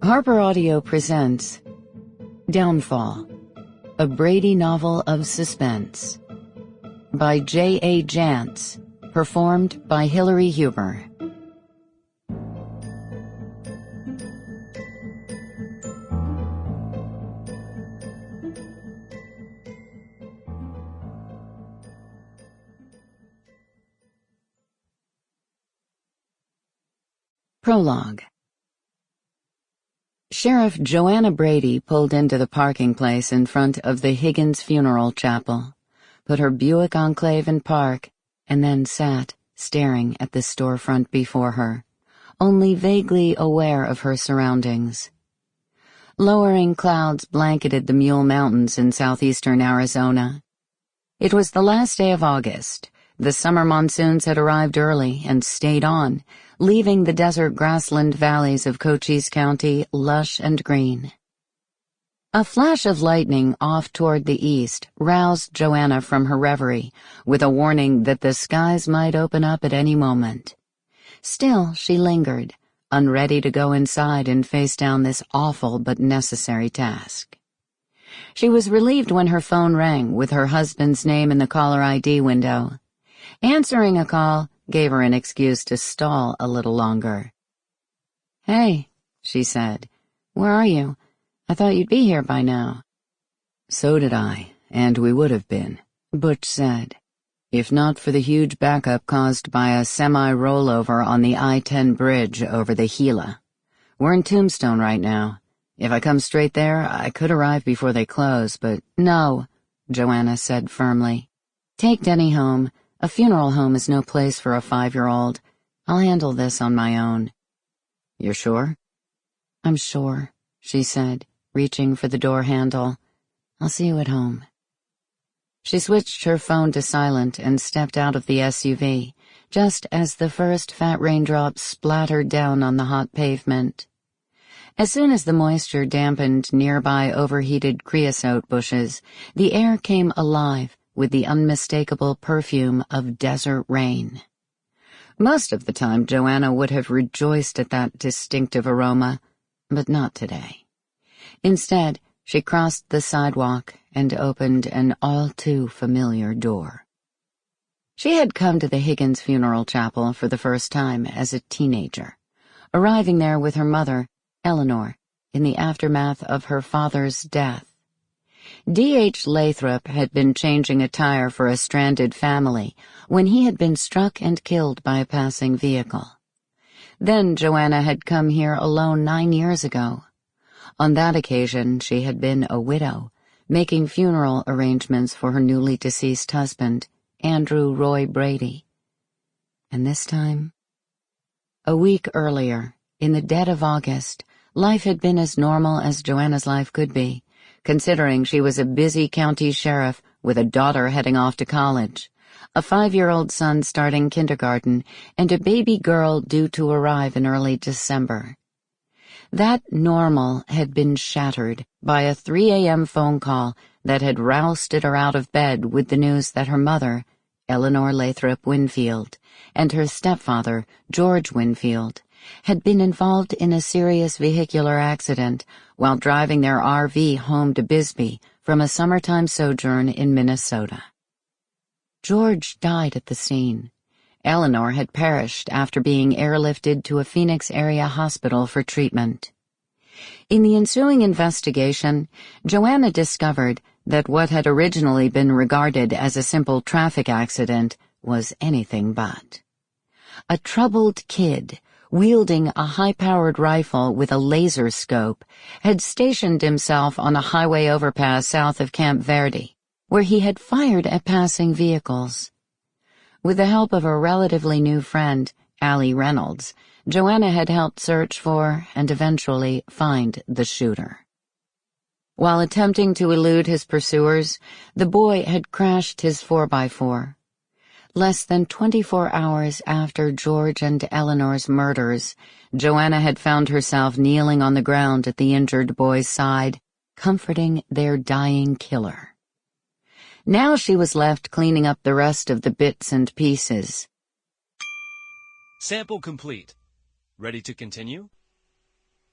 Harper Audio presents Downfall, a Brady novel of suspense, by J.A. Jance, performed by Hilary Huber. Prologue. Sheriff Joanna Brady pulled into the parking place in front of the Higgins Funeral Chapel, put her Buick Enclave in park, and then sat, staring at the storefront before her, only vaguely aware of her surroundings. Lowering clouds blanketed the Mule Mountains in southeastern Arizona. It was the last day of August. The summer monsoons had arrived early and stayed on, leaving the desert grassland valleys of Cochise County lush and green. A flash of lightning off toward the east roused Joanna from her reverie, with a warning that the skies might open up at any moment. Still, she lingered, unready to go inside and face down this awful but necessary task. She was relieved when her phone rang with her husband's name in the caller ID window. Answering a call gave her an excuse to stall a little longer. "Hey," she said, "where are you? I thought you'd be here by now." "So did I, and we would have been," Butch said, "if not for the huge backup caused by a semi-rollover on the I-10 bridge over the Gila. We're in Tombstone right now. If I come straight there, I could arrive before they close, but—" "No," Joanna said firmly. "Take Denny home. A funeral home is no place for a 5-year-old. I'll handle this on my own." "You're sure?" "I'm sure," she said, reaching for the door handle. "I'll see you at home." She switched her phone to silent and stepped out of the SUV, just as the first fat raindrops splattered down on the hot pavement. As soon as the moisture dampened nearby overheated creosote bushes, the air came alive with the unmistakable perfume of desert rain. Most of the time, Joanna would have rejoiced at that distinctive aroma, but not today. Instead, she crossed the sidewalk and opened an all-too-familiar door. She had come to the Higgins Funeral Chapel for the first time as a teenager, arriving there with her mother, Eleanor, in the aftermath of her father's death. D.H. Lathrop had been changing a tire for a stranded family when he had been struck and killed by a passing vehicle. Then Joanna had come here alone 9 years ago. On that occasion, she had been a widow, making funeral arrangements for her newly deceased husband, Andrew Roy Brady. And this time? A week earlier, in the dead of August, life had been as normal as Joanna's life could be, considering she was a busy county sheriff with a daughter heading off to college, a 5-year-old son starting kindergarten, and a baby girl due to arrive in early December. That normal had been shattered by a 3 a.m. phone call that had rousted her out of bed with the news that her mother, Eleanor Lathrop Winfield, and her stepfather, George Winfield, had been involved in a serious vehicular accident while driving their RV home to Bisbee from a summertime sojourn in Minnesota. George died at the scene. Eleanor had perished after being airlifted to a Phoenix area hospital for treatment. In the ensuing investigation, Joanna discovered that what had originally been regarded as a simple traffic accident was anything but. A troubled kid, wielding a high-powered rifle with a laser scope, had stationed himself on a highway overpass south of Camp Verde, where he had fired at passing vehicles. With the help of a relatively new friend, Allie Reynolds, Joanna had helped search for and eventually find the shooter. While attempting to elude his pursuers, the boy had crashed his 4x4. Less than 24 hours after George and Eleanor's murders, Joanna had found herself kneeling on the ground at the injured boy's side, comforting their dying killer. Now she was left cleaning up the rest of the bits and pieces. Sample complete. Ready to continue?